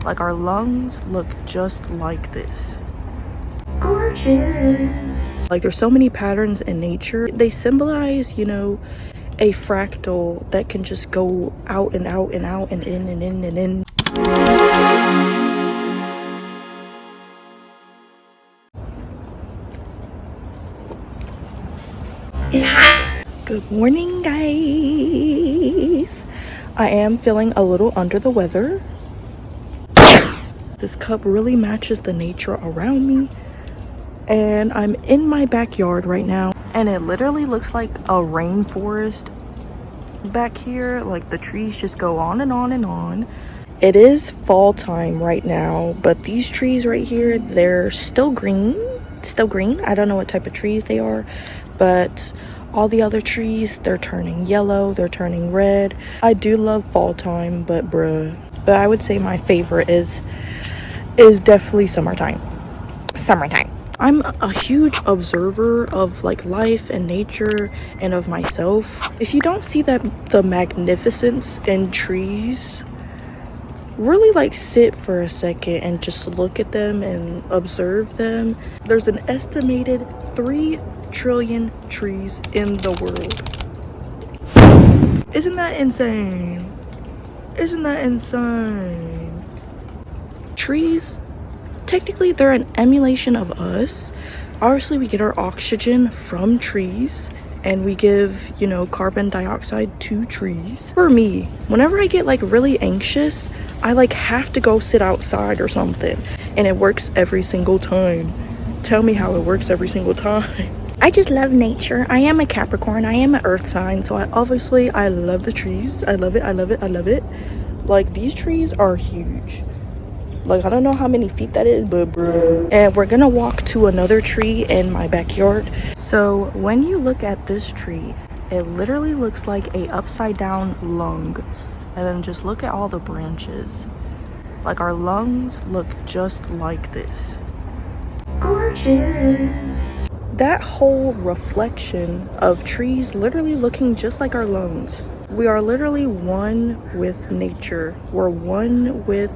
Like our lungs look just like this. Gorgeous. Like there's so many patterns in nature. They symbolize, you know, a fractal that can just go out and out and out and in and in and in. It's hot. Good morning, guys. I am feeling a little under the weather. This cup really matches the nature around me. And I'm in my backyard right now. And it literally looks like a rainforest back here. Like the trees just go on and on and on. It is fall time right now, but these trees right here, they're still green. Still green. I don't know what type of trees they are, but all the other trees, they're turning yellow, they're turning red. I do love fall time, but I would say my favorite is definitely summertime. I'm a huge observer of like life and nature and of myself. If you don't see the magnificence in trees, really like sit for a second and just look at them and observe them. There's an estimated 3 trillion trees in the world. Isn't that insane? Isn't that insane? Trees, technically they're an emulation of us. Obviously we get our oxygen from trees and we give, you know, carbon dioxide to trees. For me, whenever I get like really anxious, I like have to go sit outside or something, and it works every single time. Tell me how it works every single time. I just love nature. I am a Capricorn. I am an earth sign, so I love the trees. I love it. Like these trees are huge. Like I don't know how many feet that is, but bro. And we're gonna walk to another tree in my backyard. So when you look at this tree, it literally looks like a upside down lung. And then just look at all the branches. Like our lungs look just like this. Gorgeous. That whole reflection of trees literally looking just like our lungs. We are literally one with nature. We're one with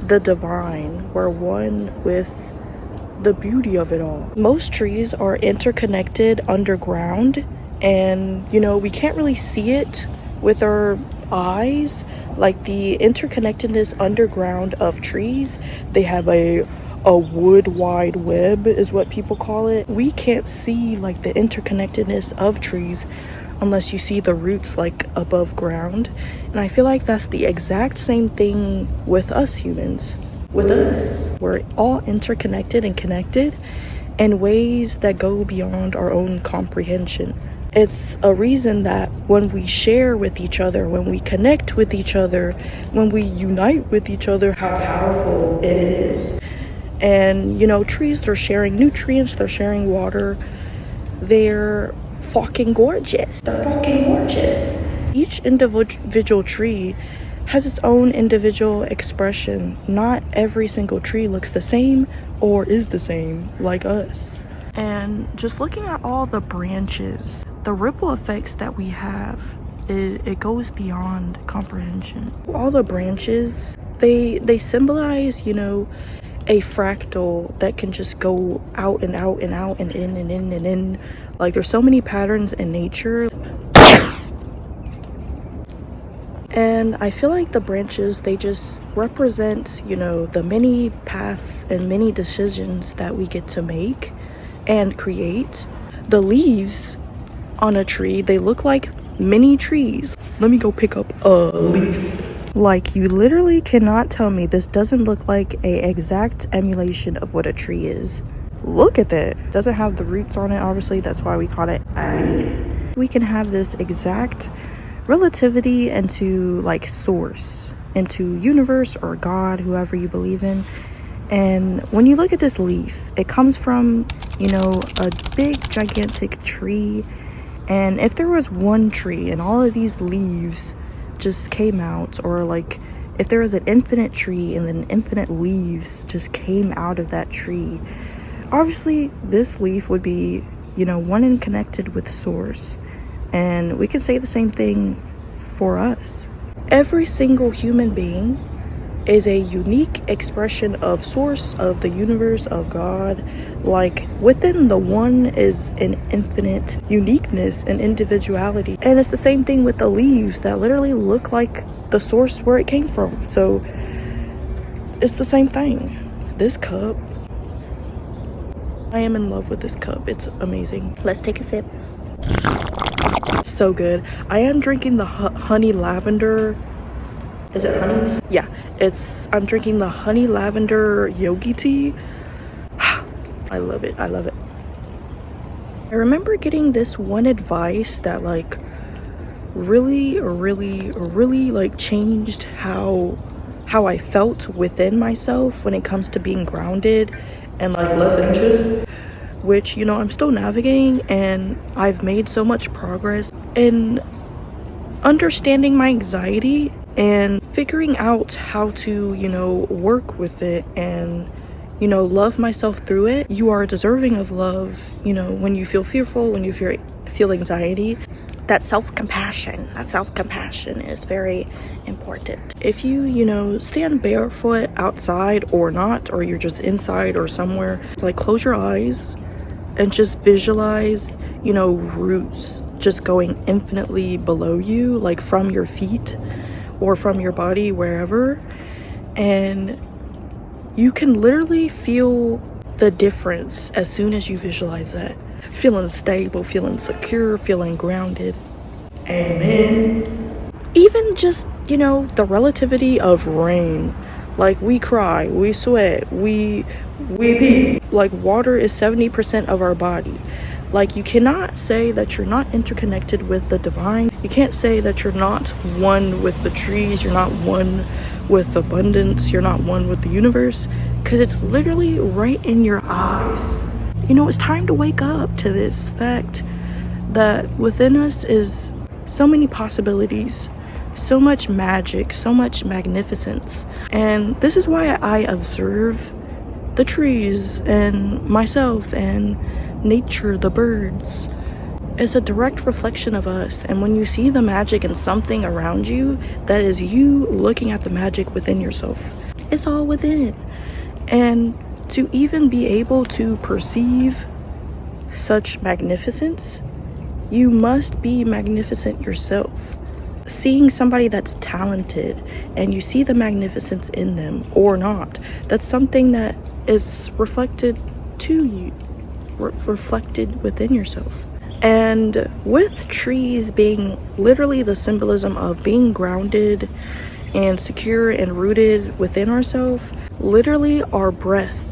the divine. We're one with the beauty of it all. Most trees are interconnected underground, and you know, we can't really see it with our eyes. Like the interconnectedness underground of trees, they have a wood wide web is what people call it. We can't see like the interconnectedness of trees unless you see the roots like above ground. And I feel like that's the exact same thing with us humans. With us, we're all interconnected and connected in ways that go beyond our own comprehension. It's a reason that when we share with each other, when we connect with each other, when we unite with each other, how powerful it is. And you know, trees, they're sharing nutrients, they're sharing water. They're fucking gorgeous. Each individual tree has its own individual expression. Not every single tree looks the same or is the same like us. And just looking at all the branches, the ripple effects that we have, it goes beyond comprehension. All the branches, they symbolize, you know, a fractal that can just go out and out and out and in and in and in. Like there's so many patterns in nature. And I feel like the branches, they just represent, you know, the many paths and many decisions that we get to make and create. The leaves on a tree, they look like mini trees. Let me go pick up a leaf. Like you literally cannot tell me this doesn't look like a exact emulation of what a tree is. Look at that. It doesn't have the roots on it, obviously. That's why we call it a leaf. We can have this exact relativity into like source, into universe or God, whoever you believe in. And when you look at this leaf, it comes from, you know, a big gigantic tree. And if there was one tree and all of these leaves just came out, or like if there was an infinite tree and then infinite leaves just came out of that tree, obviously this leaf would be, you know, one and connected with source. And we can say the same thing for us. Every single human being is a unique expression of source, of the universe, of God. Like within the one is an infinite uniqueness and individuality. And it's the same thing with the leaves that literally look like the source where it came from. So it's the same thing. This cup, I am in love with this cup. It's amazing. Let's take a sip. So good. I am drinking the honey lavender. Is it honey? Yeah, I'm drinking the honey lavender yogi tea. I love it. I love it. I remember getting this one advice that like really like changed how I felt within myself when it comes to being grounded and like less anxious, which, you know, I'm still navigating, and I've made so much progress in understanding my anxiety and figuring out how to, you know, work with it and, you know, love myself through it. You are deserving of love, you know, when you feel fearful, when you feel anxiety. That self-compassion is very important. If you know, stand barefoot outside or not, or you're just inside or somewhere, like close your eyes and just visualize, you know, roots just going infinitely below you, like from your feet or from your body, wherever. And you can literally feel the difference as soon as you visualize that. Feeling stable, feeling secure, feeling grounded. Amen. Even just, you know, the relativity of rain. Like, we cry, we sweat, we pee. Like, water is 70% of our body. Like, you cannot say that you're not interconnected with the divine. You can't say that you're not one with the trees, you're not one with abundance, you're not one with the universe, because it's literally right in your eyes. You know, it's time to wake up to this fact that within us is so many possibilities, so much magic, so much magnificence. And this is why I observe the trees and myself and nature, the birds. It's a direct reflection of us. And when you see the magic in something around you, that is you looking at the magic within yourself. It's all within. And to even be able to perceive such magnificence, you must be magnificent yourself. Seeing somebody that's talented and you see the magnificence in them or not, that's something that is reflected to you, reflected within yourself. And with trees being literally the symbolism of being grounded and secure and rooted within ourselves, literally our breath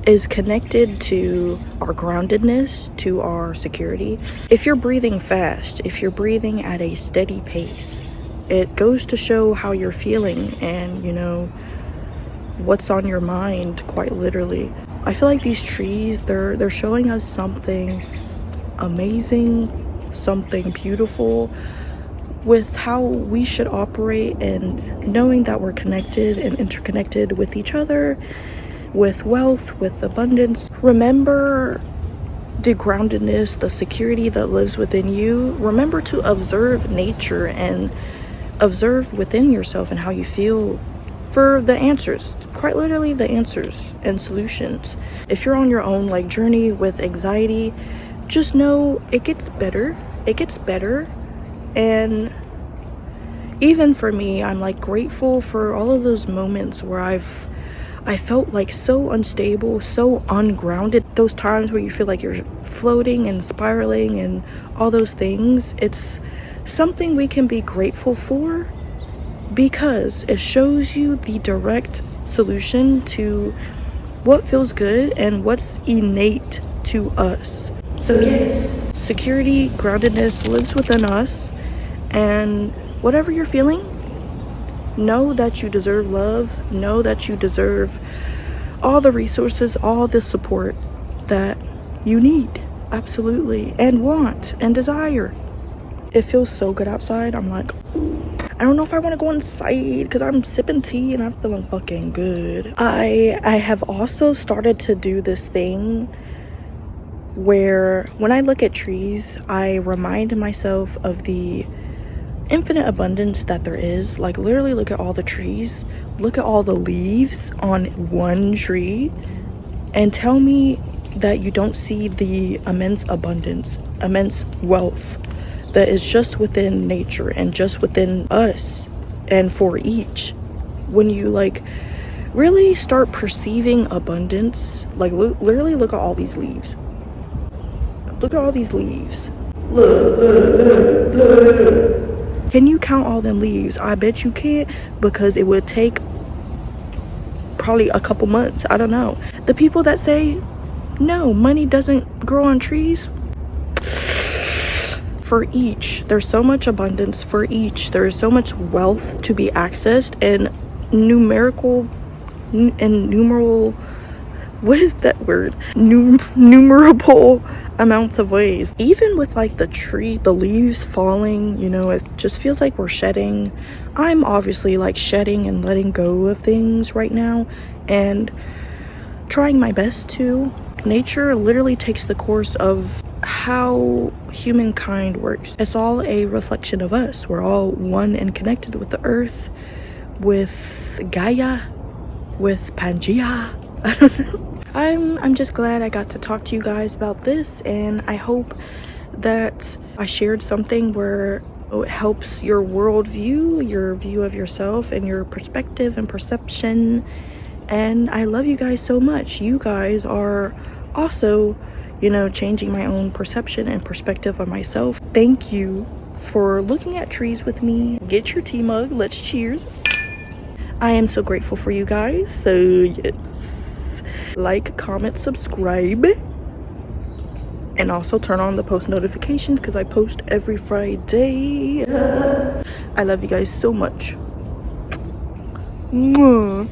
is connected to our groundedness, to our security. If you're breathing fast, if you're breathing at a steady pace, it goes to show how you're feeling and, you know, what's on your mind, quite literally. I feel like these trees, they're showing us something amazing, something beautiful, with how we should operate, and knowing that we're connected and interconnected with each other, with wealth, with abundance. Remember the groundedness, the security that lives within you. Remember to observe nature and observe within yourself and how you feel for the answers, quite literally the answers and solutions. If you're on your own like journey with anxiety, just know it gets better. It gets better. And even for me, I'm like grateful for all of those moments where I felt like so unstable, so ungrounded. Those times where you feel like you're floating and spiraling and all those things. It's something we can be grateful for because it shows you the direct solution to what feels good and what's innate to us. So yes, security, groundedness lives within us, and whatever you're feeling, know that you deserve love. Know that you deserve all the resources, all the support that you need, absolutely, and want and desire. It feels so good outside. I'm like, I don't know if I want to go inside because I'm sipping tea and I'm feeling fucking good. I have also started to do this thing where when I look at trees, I remind myself of the infinite abundance that there is. Like, literally look at all the trees, look at all the leaves on one tree, and tell me that you don't see the immense abundance, immense wealth that is just within nature and just within us and for each. When you like really start perceiving abundance, like literally look at all these leaves. Look at all these leaves. Look. Can you count all them leaves? I bet you can't, because it would take probably a couple months. I don't know. The people that say no, money doesn't grow on trees, for each, there's so much abundance. For each, there is so much wealth to be accessed in numerable, what is that word? Numerable amounts of ways. Even with like the tree, the leaves falling, you know, it just feels like we're shedding. I'm obviously like shedding and letting go of things right now and trying my best to. Nature literally takes the course of how humankind works. It's all a reflection of us. We're all one and connected with the earth, with Gaia, with Pangea. I don't know. I'm just glad I got to talk to you guys about this, and I hope that I shared something where it helps your worldview, your view of yourself, and your perspective and perception. And I love you guys so much. You guys are also, you know, changing my own perception and perspective of myself. Thank you for looking at trees with me. Get your tea mug. Let's cheers. I am so grateful for you guys. So yes, like, comment, subscribe, and also turn on the post notifications because I post every Friday. I love you guys so much. Mwah.